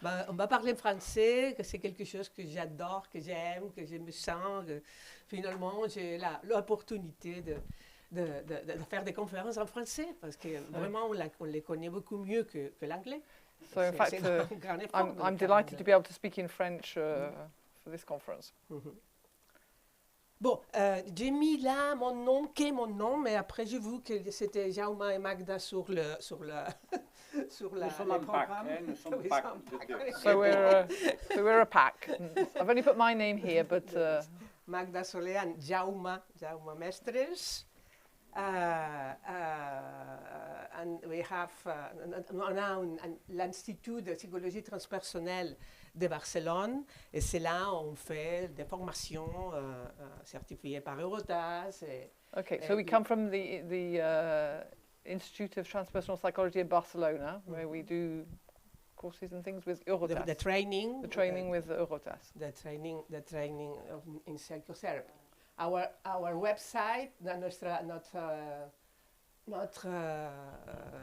On va parler français, que c'est quelque chose que j'adore, que j'aime, que je me sens. Que finalement, j'ai l'opportunité de faire des conférences en français parce que vraiment, on les connaît beaucoup mieux que l'anglais. So in fact, I'm delighted to be able to speak in French for this conference. Bon, j'ai mis là mon nom, qu'est mon nom, mais après j'ai vu que c'était Jaume et Magda sur le sur la Nous sommes un pack, nous sommes pack de deux. So we're a pack. I've only put my name here, but Magda Solean, Jaume Mestres. And we have l'Institut de psychologie transpersonnelle de Barcelone, et c'est là où on fait des formations certifiées par Eurotas. Okay, so we come from the Institute of Transpersonal Psychology in Barcelona, where we do courses and things with Eurotas. The training with Eurotas. The training in psychotherapy. Our website, notre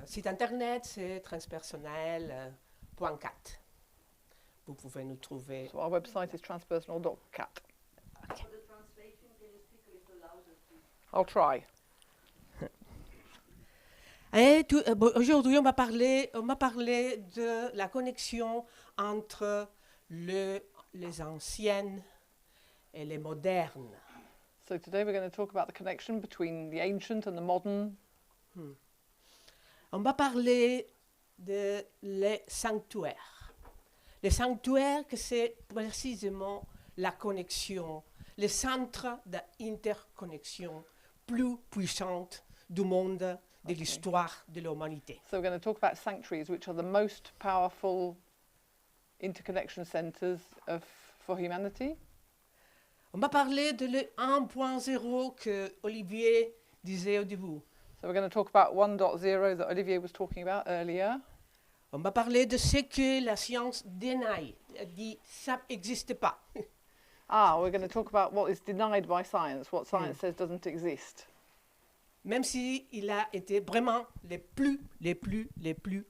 site internet, c'est transpersonnel.cat. Vous pouvez nous trouver. So our website is transpersonal.cat. Okay. For the translation, can you speak a little louder, please? I'll try. Aujourd'hui, on va parler de la connexion entre les anciennes et les modernes. So today we're going to talk about the connection between the ancient and the modern. On va parler les sanctuaires. Les sanctuaires, que c'est précisément la connexion, le centre d'interconnexion plus puissante du monde, de l'histoire de l'humanité. So we're going to talk about sanctuaries, which are the most powerful interconnection centers for humanity. On va parler de le 1.0 que Olivier disait au début. So we're going to talk about 1.0 that Olivier was talking about earlier. On va parler de ce que la science dénie, dit ça n'existe pas. We're going to talk about what is denied by science, what science says doesn't exist. Même si il a été vraiment les plus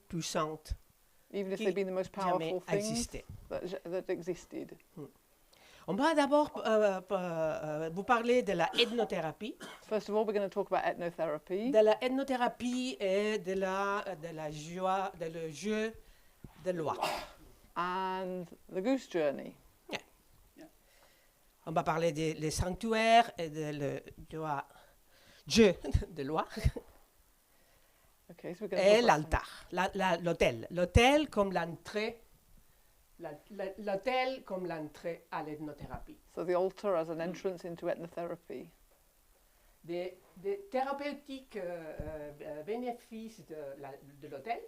puissantes. Even if they've been the most powerful things that existed. On va d'abord vous parler de la ethnothérapie. First of all, we're going to talk about ethnotherapy. De la ethnothérapie et de le jeu de loi. And the goose journey. Yeah. Yeah. On va parler des sanctuaires et de le jeu de loi. Okay, so we're et l'altar, l'autel. L'autel comme l'entrée. L'autel comme l'entrée à l'ethnothérapie. So the altar as an entrance into ethnotherapy. Des thérapeutiques bénéfices de l'autel.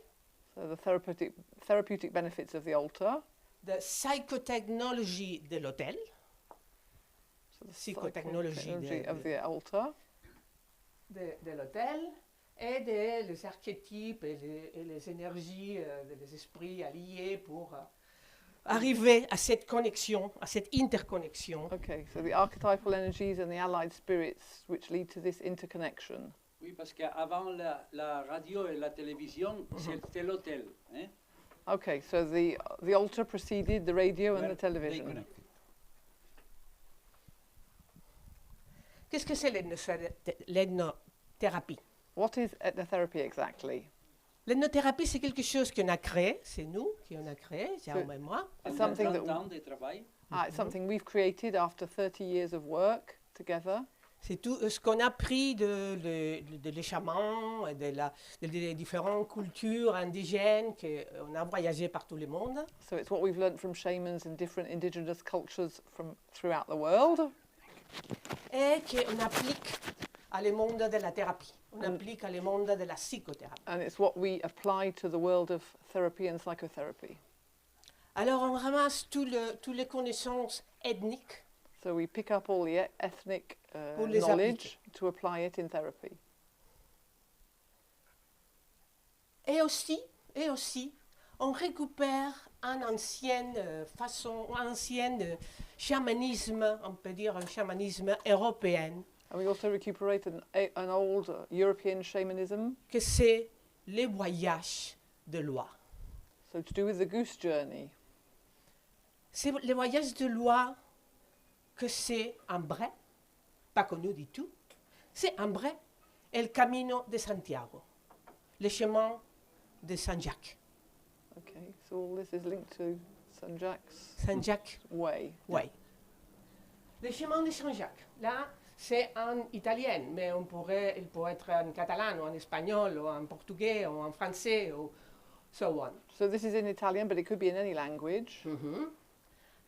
So the therapeutic benefits of the altar. De psychotechnologie de l'autel. So the psychotechnologie of the altar. De l'autel. Et les archétypes et les énergies, les esprits alliés pour arriver à cette connexion, à cette interconnexion. Okay, so the archetypal energies and the allied spirits which lead to this interconnection. Oui, parce qu'avant la radio et la télévision, c'était l'hôtel. Hein? Okay, so the altar preceded the radio and the television. Qu'est-ce que c'est l'ethnothérapie? What is ethnotherapy exactly? L'ethnothérapie, c'est quelque chose qu'on a créé, c'est nous qui on a créé, Jaume et moi. It's something we've created after 30 years of work together. C'est tout ce qu'on a appris de les chamans, des différentes cultures indigènes qu'on a voyagé par tout le monde. So it's what we've learned from shamans and different indigenous cultures from throughout the world. Et qu'on applique à le monde de la thérapie. On applique à le monde de la psychothérapie. And it's what we apply to the world of therapy and psychotherapy. Alors on ramasse toutes les connaissances ethniques. So we pick up all the ethnic knowledge to apply it in therapy. Et aussi, on récupère un ancien chamanisme, on peut dire un chamanisme européen. And we also recuperate an old European shamanism. Que c'est les voyages de loi. So to do with the goose journey. C'est le voyage de loi que c'est un vrai, pas connu du tout, c'est un vrai, el Camino de Santiago, le chemin de Saint-Jacques. Okay, so all this is linked to St. Jack's Saint-Jacques, Way. oui. Le chemin de Saint-Jacques, là, c'est en italien, mais il pourrait être en catalan, ou en espagnol, ou en portugais, ou en français, ou so on. So this is in Italian, but it could be in any language. Mhm.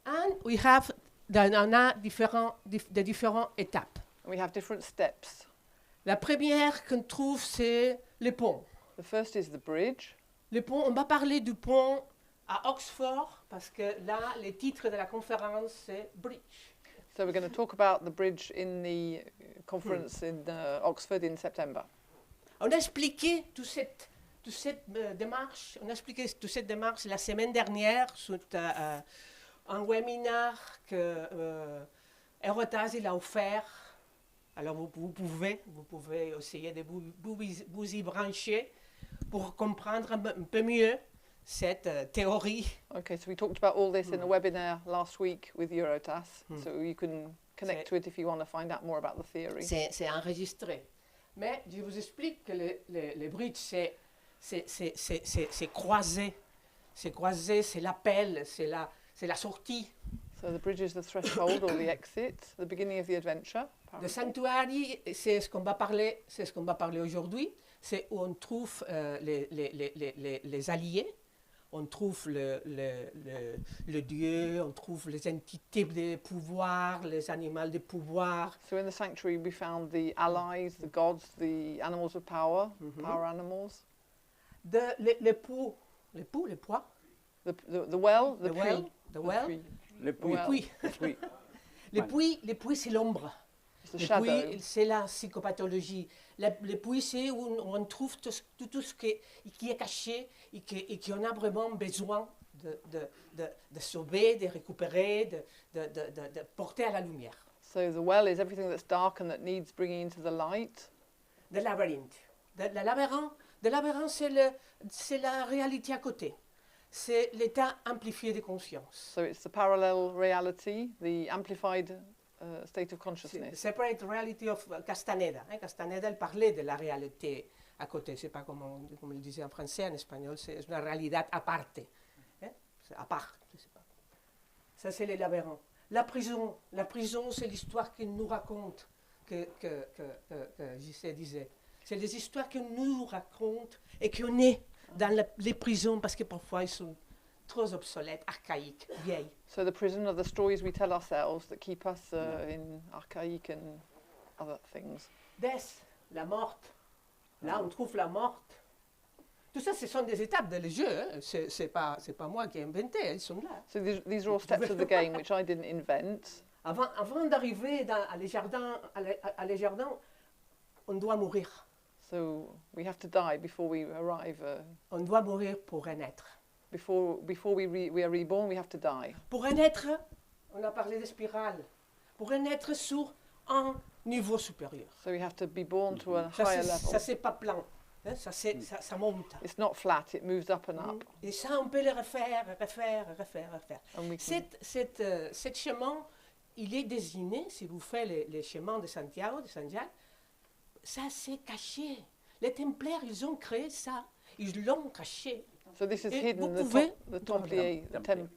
And we have, on a des différentes étapes. And we have different steps. La première qu'on trouve, c'est le pont. The first is the bridge. Le pont, on va parler du pont à Oxford, parce que là, le titre de la conférence, c'est Bridge. So we're going to talk about the bridge in the conference in Oxford in September. On a expliqué toute cette démarche, la semaine dernière sur un webinaire que Eurotas il a offert. Alors vous pouvez essayer de vous y brancher pour comprendre un peu mieux cette théorie. Okay, so we talked about all this in a webinar last week with Eurotas, so you can connect to it if you want to find out more about the theory. C'est enregistré. Mais je vous explique que le bridge, c'est croisé. C'est croisé, c'est l'appel, c'est la sortie. So the bridge is the threshold or the exit, the beginning of the adventure. Le sanctuary, c'est ce qu'on va parler aujourd'hui. C'est où on trouve les alliés, on trouve le Dieu, on trouve les entités de pouvoir, les animaux de pouvoir. So in the sanctuary we found the allies, the gods, the animals of power, power animals. Le poids. The well, the The puits. well, the well. puits. Le puits. Well. Puits. Le puits. Le puits, c'est l'ombre. It's the Le shadow. puits, c'est la psychopathologie. Le puits, c'est où on trouve tout ce qui est caché et qui en a vraiment besoin de sauver, de récupérer, de porter à la lumière. So the well is everything that's dark and that needs bringing into the light. Le labyrinthe. Le labyrinthe, c'est la réalité à côté. C'est l'état amplifié de conscience. So it's the parallel reality, the amplified state of C'est consciousness. separate reality of Castaneda. Castaneda, elle parlait de la réalité à côté. C'est pas comme on le disait en français, en espagnol, c'est une réalité à part. C'est à part. Je sais pas. Ça, c'est les labyrinthes. La prison, c'est l'histoire qu'il nous raconte, que JC disait. C'est les histoires qu'on nous raconte et qu'on est dans les prisons parce que parfois ils sont trop obsolètes, archaïques, vieilles. So the prison are the stories we tell ourselves that keep us in archaic and other things. Death, la morte. Là, on trouve la morte. Tout ça, ce sont des étapes de le jeu. C'est pas moi qui ai inventé, elles sont là. So these are all steps of the game which I didn't invent. Avant d'arriver à les jardins, on doit mourir. So we have to die before we arrive. On doit mourir pour renaître. Before we are reborn, we have to die. Pour renaître, on a parlé de spirale. Pour renaître sur un niveau supérieur. So we have to be born to a Ça, higher c'est- level. ça c'est pas plan. Ça monte. It's not flat, it moves up and up. Et ça, on peut le refaire. And we can, Cet chemin, il est désigné, si vous faites les chemins de Santiago, de Saint-Jacques, ça c'est caché. Les Templaires, ils ont créé ça. Ils l'ont caché. so this is Et hidden, vous the, pouvez- the Templiers, the Templier.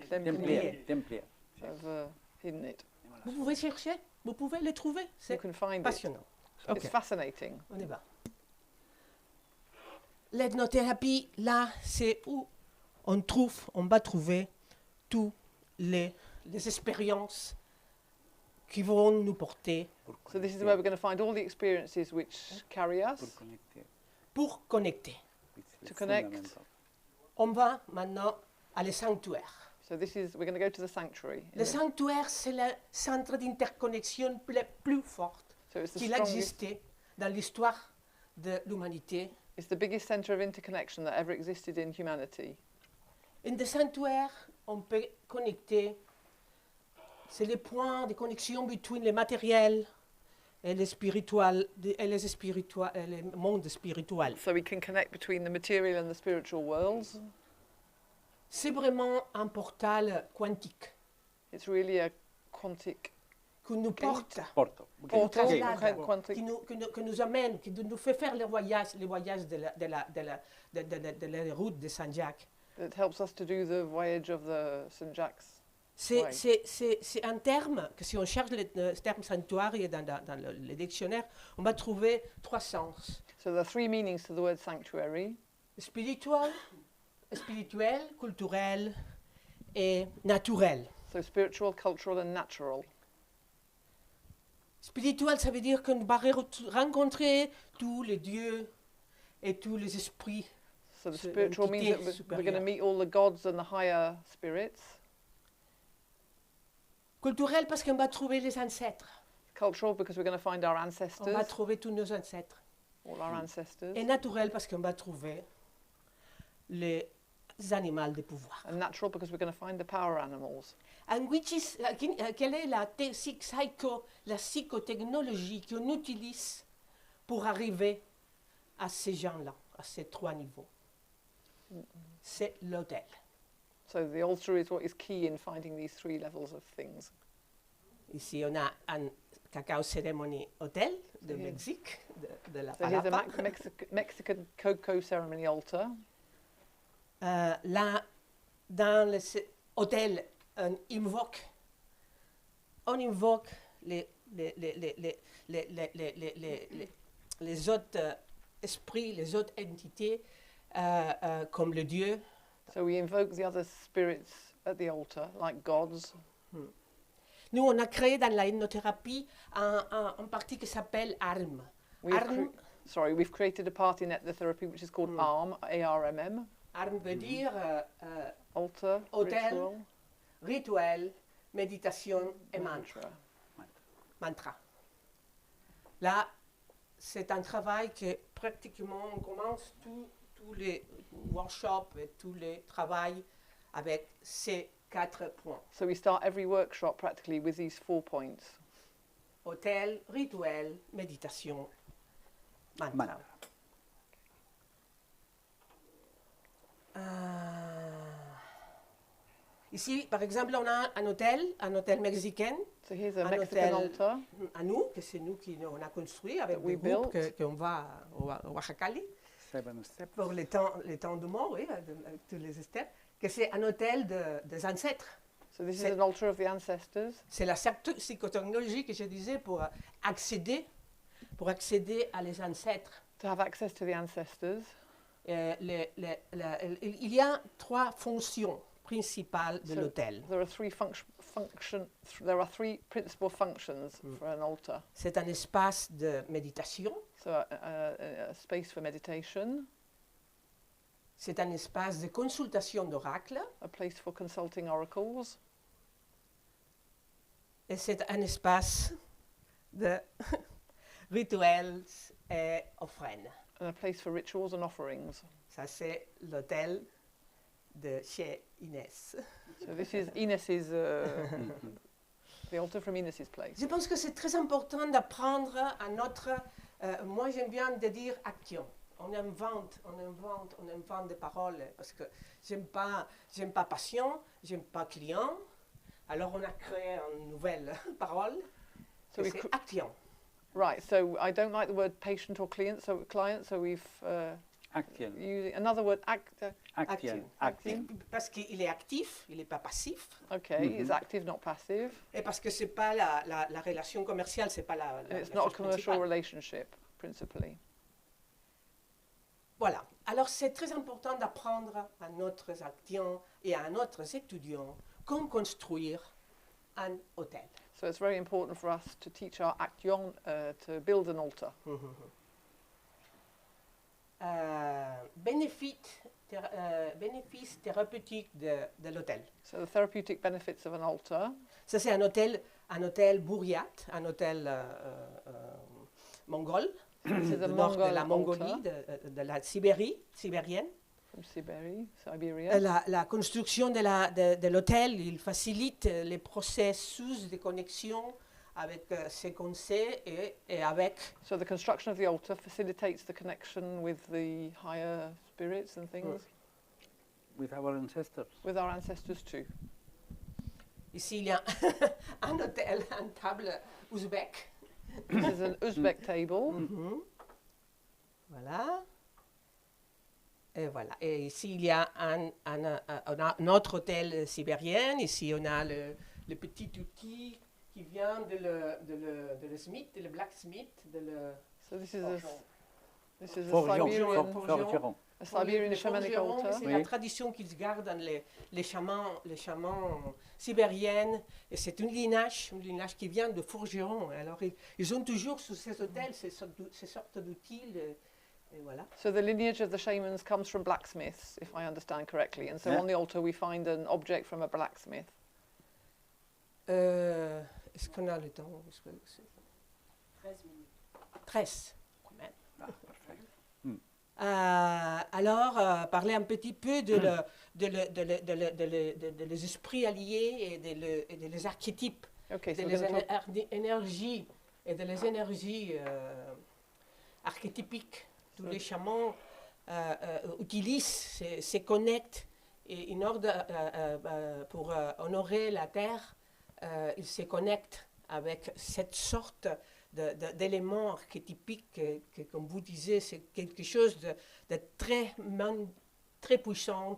Templier. have hidden it. Vous pouvez chercher, vous pouvez le trouver. You C'est can find it. passionnant. It's fascinating. On y va. L'ethnothérapie, là, c'est où on va trouver toutes les expériences qui vont nous porter So this is where we're going to find all the experiences which carry us. Pour connecter. pour connecter. C'est To connect. fondamental. On va maintenant à le sanctuaire. So we're going to go to the sanctuary. Le sanctuaire, c'est le centre d'interconnexion le plus fort So it's the qu'il strongest, existait dans l'histoire de l'humanité. it's the biggest centre of interconnection that ever existed in humanity. In the sanctuaire, on peut connecter, c'est le point de connexion entre le matériel et les mondes spirituels. So we can connect between the material and the spiritual worlds. C'est vraiment un portal quantique It's really a quantic qui nous porte, Porto. portal, traslade, quantic, qui nous amène, qui nous fait faire les voyages de la route de Saint-Jacques. that helps us to do the voyage of the St. Jack's. C'est Ouais. c'est un terme que si on cherche le terme sanctuaire dans le dictionnaire, on va trouver 3 sens. So there are 3 meanings to the word sanctuary. Spirituel, culturel et naturel. So spiritual, cultural and natural. Spirituel, ça veut dire qu'on va rencontrer tous les dieux et tous les esprits. So the So spiritual means that entité we're going to supérieure. meet all the gods and the higher spirits. Culturel parce qu'on va trouver les ancêtres. Cultural because we're going to find our On va ancestors, trouver tous nos ancêtres. all our ancestors. Et naturel parce qu'on va trouver les animaux de pouvoir. And natural because we're going to find the power animals. And quelle est la psychotechnologie qu'on utilise pour arriver à ces gens-là, à ces 3 niveaux? C'est l'autel. So the altar is what is key in finding these 3 levels of things. Ici, on a un cacao cérémonie hôtel de Mhm. Mexique, de la So here's a Palapa. Mexican cocoa ceremony altar. Là, dans l'hôtel, on invoque les autres esprits, les autres entités, comme le Dieu. So we invoke the other spirits at the altar, like gods. Nous, on a créé dans la hypnothérapie un parti qui s'appelle ARM. We've created a part in the therapy which is called ARM, A-R-M-M. ARM veut dire Altar, Autel. ritual, rituel, méditation et mantra. Mantra. Là, c'est un travail que pratiquement on commence tous les workshops et tous les travails avec ces 4 points. So we start every workshop practically with these 4 points. Hôtel, rituel, méditation, mantra. Mantra. Ici, par exemple, on a un hôtel mexicain, So here's a Un Mexican hôtel. altar à nous, que c'est nous qui on a construit avec That des we groupes built. qu'on va au Oaxacali. 7 steps. Pour les temps de mort, oui, avec tous les steps, que c'est un hôtel des ancêtres. So this is C'est- an altar of the ancestors. C'est la psychotechnologie que je disais pour accéder à les ancêtres. To have access to the ancestors, Il y a 3 fonctions principales de So- l'hôtel. there are 3 principal functions for an altar. C'est un espace de méditation, So a space for meditation, c'est un espace de consultation d'oracles, a place for consulting oracles, et c'est un espace de rituels et offrandes. and a place for rituals and offerings. Ça, c'est l'hôtel de chez Inès. So this is Ines's, the altar from Ines's place. Je pense que c'est très important d'apprendre à notre... moi, j'aime bien de dire action. On invente des paroles parce que j'aime pas patient, j'aime pas client. Alors, on a créé une nouvelle parole. So et we've c'est cr- action. Right, so I don't like the word patient or client, so we've Action. using another word, actor. Action. Action. Parce qu'il est actif, il n'est pas passif. Okay, it's active, not passive. Et parce que c'est pas la relation commerciale, c'est pas la And it's not a chose commercial principale. relationship, principally. Voilà. Alors, c'est très important d'apprendre à notre action et à notre étudiants comment construire un hôtel. So it's very important for us to teach our action to build an altar. Bénéfices thérapeutiques de l'hôtel. So the therapeutic benefits of an altar. Ça, c'est un hôtel bourriat, un hôtel mongol, This is a du nord de Mongol la Mongolie, altar de la Sibérie, sibérienne. from Siberia. La construction de l'hôtel, il facilite les processus de connexion avec ce qu'on sait et avec So the construction of the altar facilitates the connection with the higher spirits and things, With our ancestors. with our ancestors too. ici il y a un hôtel, une table ouzbek. This is an Uzbek table. Mhm. Voilà. Et voilà. Et ici, il y a un autre hôtel sibérien. Ici, on a le petit outil qui vient de le smith, de le blacksmith, de le So this is forgeron. this is a Forgeron, Siberian, forgeron. a Siberian Les shamanic forgerons, altar. c'est Oui. la tradition qu'ils gardent dans les chamans sibériennes. Et c'est un lignage qui vient de forgerons. Alors, ils ont toujours sous ces hôtels ces sortes d'outils. Et voilà. So the lineage of the shamans comes from blacksmiths, if I understand correctly. And so Yeah. on the altar we find an object from a blacksmith. Est-ce qu'on a le temps? 13 minutes. 13. quand même. Ah, perfect. Alors, parler un petit peu de les esprits alliés et de les archétypes, Okay, so de we're les going to talk. énergies et de les énergies archétypiques. Tous les chamans utilisent, se connectent et pour honorer la terre, ils se connectent avec cette sorte d'éléments archétypiques que, comme vous disiez, c'est quelque chose de très puissant,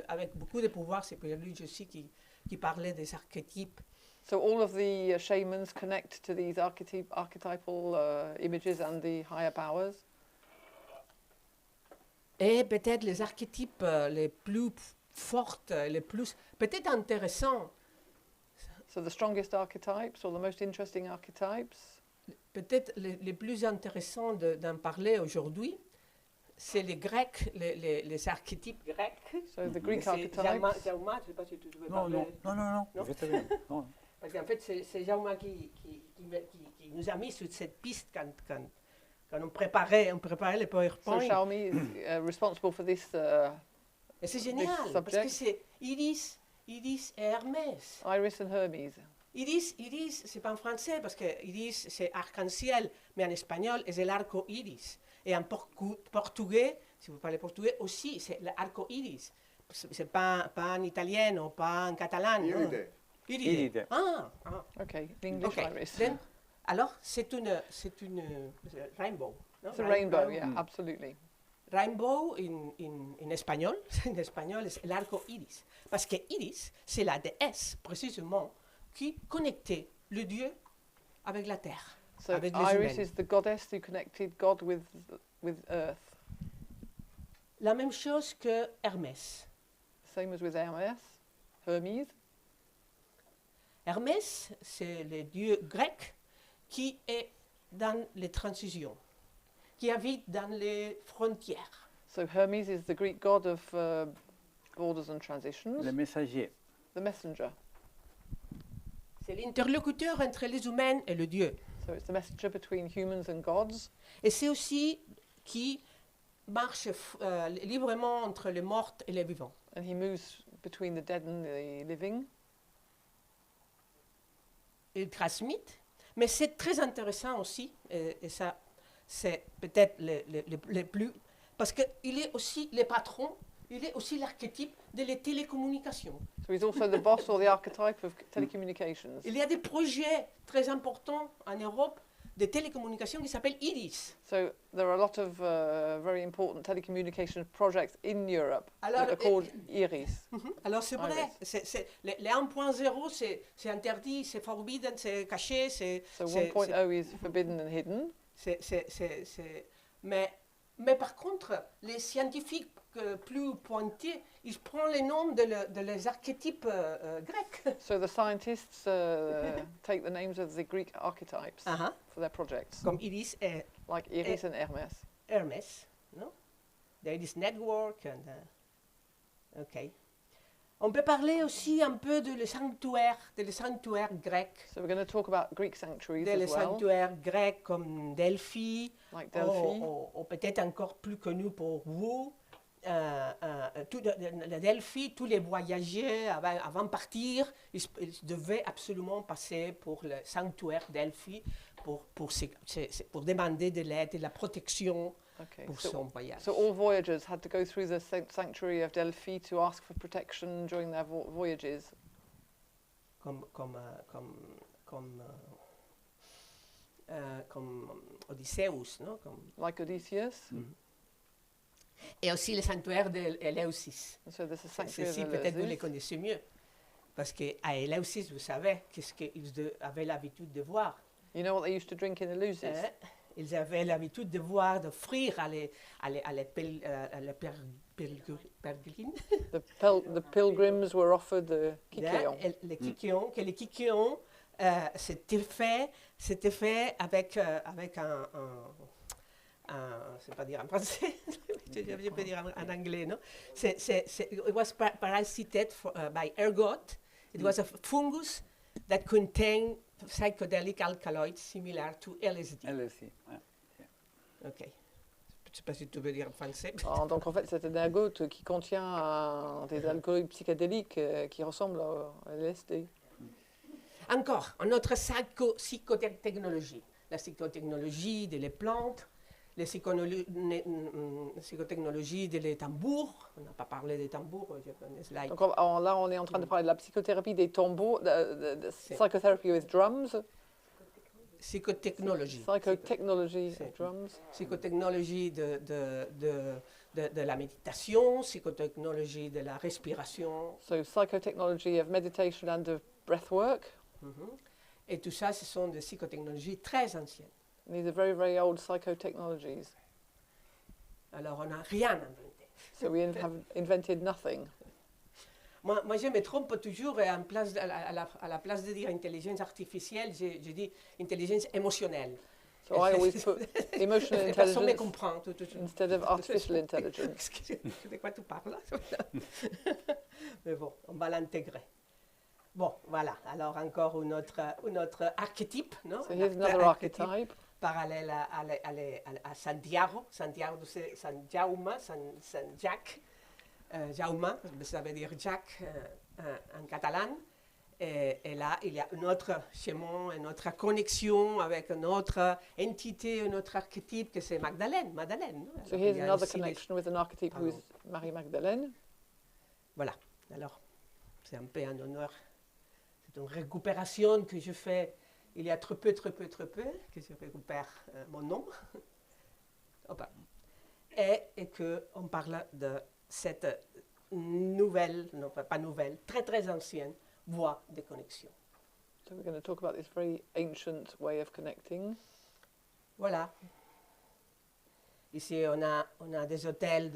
avec beaucoup de pouvoir. C'est Pierre-Luc aussi qui parlait des archétypes. So all of the shamans connect to these archetypal images and the higher powers. Et peut-être les archétypes les plus fortes, les plus peut-être intéressants, So the strongest archetypes or the most interesting archetypes. peut-être les plus intéressants d'en parler aujourd'hui, c'est les Grecs, les archétypes grecs. So the Greek C'est archetypes. Jauma, je ne sais pas si tu veux Non, parler. non, non, non, non. Non. Je vais bien. Non. Parce qu'en fait, c'est Jauma qui nous a mis sur cette piste quand on préparait le So PowerPoint. Xiaomi is responsible for this. Et c'est génial, this parce que subject. c'est Iris et Hermès. Iris and Hermes. Iris, c'est pas en français, parce que Iris, c'est arc-en-ciel, mais en espagnol, c'est l'arco iris. Et en portugais, si vous parlez portugais, aussi, c'est l'arco-iris. C'est pas en italien ou pas en catalan. non. Iride. Iride. Ah, Okay, in English ok. Iris. Then, alors, c'est une rainbow. non? It's a rainbow, yeah, absolutely. Rainbow en espagnol, en espagnol, c'est l'arco iris. Parce que Iris, c'est la déesse, précisément, qui connectait le Dieu avec la terre, So avec les Iris humains. is the goddess who connected God with Earth. La même chose que Hermès. Same as with Hermes. Hermes. Hermès, c'est le dieu grec qui est dans les transitions, qui habite dans les frontières. So Hermes is the Greek god of borders and transitions. Le messager. The messenger. C'est l'interlocuteur entre les humains et le Dieu. So it's the messenger between humans and gods. Et c'est aussi qui marche librement entre les morts et les vivants. And he moves between the dead and the living. Il transmet, mais c'est très intéressant aussi, et ça, c'est peut-être le plus, parce qu'il est aussi le patron, il est aussi l'archétype des télécommunications. So he's also the boss or the archetype of telecommunications. Il y a des projets très importants en Europe de télécommunications qui s'appellent IRIS. So there are a lot of very important telecommunication projects in Europe that Alors, are called IRIS. Alors c'est vrai, les 1.0 c'est interdit, c'est forbidden, c'est caché, So 1.0 is forbidden and hidden. mais par contre, les scientifiques plus pointés, ils prennent les noms de les archétypes grecs. So the scientists take the names of the Greek archetypes for their projects, Comme Iris et like Iris and Hermes. Hermès, non? The Iris Network. OK. On peut parler aussi un peu des sanctuaires grecs. So we're going to talk about Greek sanctuaries Des as well, sanctuaires grecs comme Delphi, like Delphi. ou peut-être encore plus connu pour vous, le Delphi, tous les voyageurs, avant de partir, ils devaient absolument passer pour le sanctuaire Delphi pour demander de l'aide et de la protection Okay. pour So, son voyage. so all voyagers had to go through the sanctuary of Delphi to ask for protection during their voyages. Comme Odysseus, non? Like Odysseus. Et aussi le sanctuaire d'Éleusis. And so there's a sanctuary Ceci, of peut-être vous les Eleusis. connaissez mieux. Parce qu'à Éleusis, vous savez qu'est-ce qu'ils avaient l'habitude de voir. You know what they used to drink in Eleusis? Ils avaient l'habitude de voir, d'offrir à les pèlerines, The pilgrims were offered the kykeon. les kykeons, que les kykeons, c'était fait avec c'est pas dire en français, je peux dire en anglais, non? It was parasited by ergot. It was a fungus that contained psychedelic alkaloids similar to LSD. LSD, ouais. Ok. Je ne sais pas si tu veux dire en français. Ah, donc en fait, c'est un ergote qui contient des alcooliques psychédéliques qui ressemblent à LSD. Encore, une autre psychotechnologie. La psychotechnologie des plantes, la psychotechnologie des tambours. On n'a pas parlé des tambours, je connais slide. Donc là, on est en train de parler de la psychothérapie des tambours, de C'est- psychotherapy with drums, Psychotechnologie. psychotechnology C'est- of drums. Psychotechnologie de la méditation, psychotechnologie de la respiration. So psychotechnology of meditation and of breathwork. Et tout ça, ce sont des psychotechnologies très anciennes. These are very, very old psychotechnologies. Alors, on n'a rien inventé. So we have invented nothing. Moi, je me trompe toujours et à la place de dire intelligence artificielle, je dis intelligence émotionnelle. So I always put emotional Et personne ne me intelligence comprend. Tout. instead of artificial intelligence. De quoi tu parles là? Mais bon, on va l'intégrer. Bon, voilà. Alors, encore un autre archétype, non? So Un here's autre another archetype. parallèle à Santiago. Santiago, c'est San Jaume, San Jacques. Jaume, ça veut dire Jacques en catalan. Et là, il y a un autre chemin, une autre connexion avec une autre entité, un autre archétype, que c'est Magdalène. Magdalène, non? So Alors, here's il y a another aussi les- connection with an archetype who's Marie Magdalene. Voilà. Alors, c'est un peu en honneur. C'est une récupération que je fais il y a très peu, que je récupère mon nom. Hop. Et qu'on parle de cette nouvelle, non pas nouvelle, très ancienne voie de connexion. So we're going to talk about this very ancient way of connecting. Voilà. Ici, on a des hôtels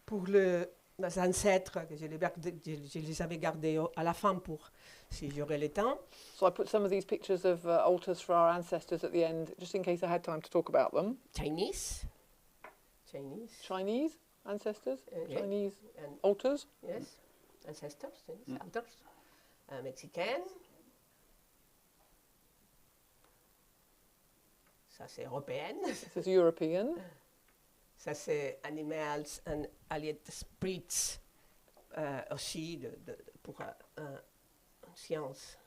pour les ancêtres, que je les avais gardés à la fin pour, si j'aurais le temps. So I put some of these pictures of altars for our ancestors at the end, just in case I had time to talk about them. Chinese, Chinese ancestors, yeah. Chinese and altars. yes, ancestors, Chinese elders, mexicaine. Ça, c'est européenne. This is European. Ça, c'est Animals and Allied Spirits, aussi pour une science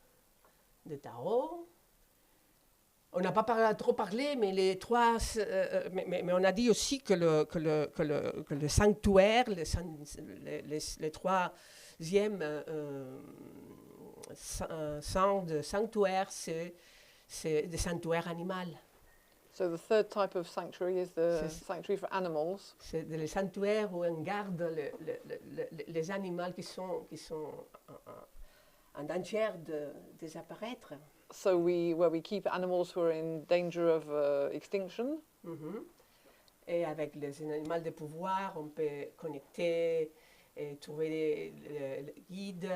de tarot. On n'a pas trop parlé, mais les trois, mais on a dit aussi que le sanctuaire, les troisièmes sang de sanctuaire, c'est des sanctuaires animaux. So the third type of sanctuary is the Yes. sanctuary for animals. C'est les sanctuaires où on garde les animaux qui sont en danger de disparaître. So where we keep animals who are in danger of extinction. Mhm. Et avec les animaux de pouvoir, on peut connecter et trouver des guides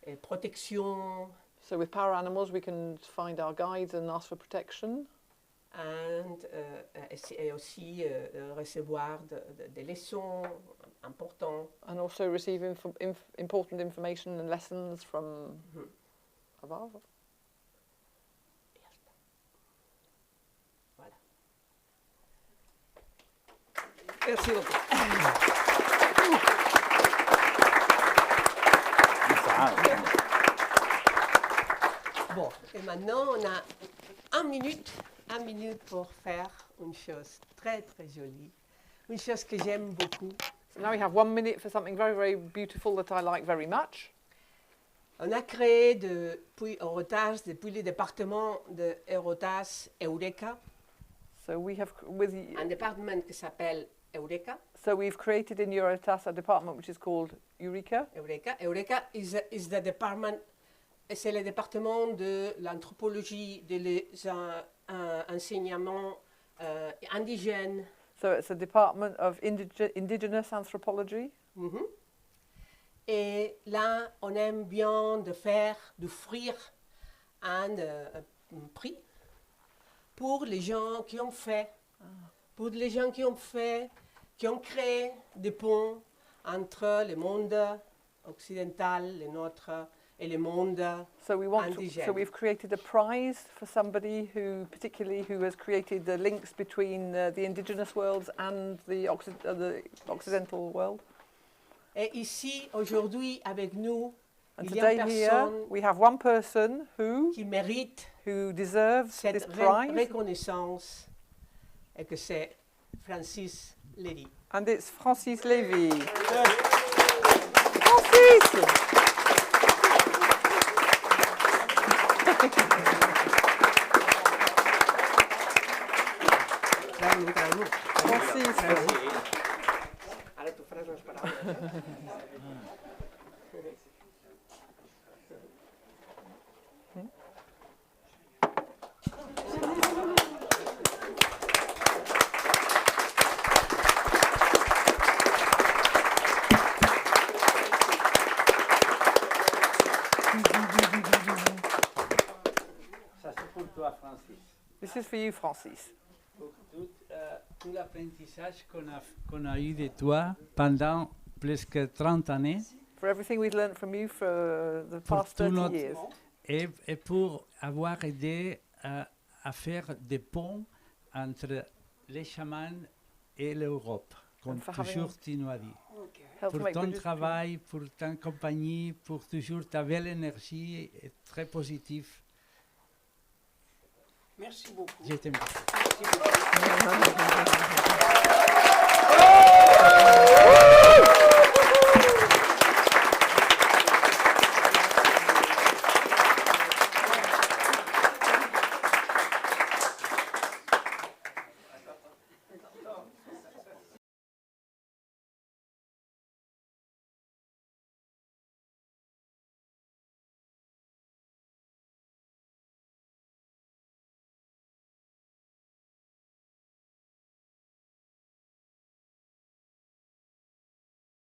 et protection. So with power animals, we can find our guides and ask for protection. Et aussi recevoir des leçons importantes. And also receive important information and lessons from above. Voilà. Merci beaucoup. Bon, et maintenant, on a un minute pour faire une chose très, très jolie. Une chose que j'aime beaucoup. So now we have 1 minute for something very, very beautiful that I like very much. On a créé depuis Eurotas, depuis le département de Eurotas Eureka, So we have un département qui s'appelle Eureka. so we've created in Eurotas a department which is called Eureka. Eureka is the department, c'est le département de l'anthropologie, des enseignements indigènes. So it's a department of indigenous anthropology. Mhm. Et là, on aime bien d'offrir un prix pour les gens qui ont fait, qui ont créé des ponts entre le monde occidental, le nôtre, et le monde So we want indigène. so we've created a prize for somebody who has created the links between the indigenous worlds and the occidental world. Et ici, aujourd'hui, avec nous, And il y a une today here personne we have one person qui mérite who deserves this cette prize, reconnaissance, et que c'est Francis Lévy. and it's Francis Lévy. Francis! Francis. Ara tu faràs les paraules. Ça c'est pour toi, Francis. This is for you, Francis. Pour tout l'apprentissage qu'on a eu de toi pendant presque 30 années For everything we've learned from you for the Pour past tout 30 notre- years. et pour avoir aidé à faire des ponts entre les chamans et l'Europe, comme And for having- toujours tu nous as dit. Help to Pour make ton bridges travail, pour ta compagnie, pour toujours ta belle énergie et très positive. Merci beaucoup. Je t'aime. Merci beaucoup.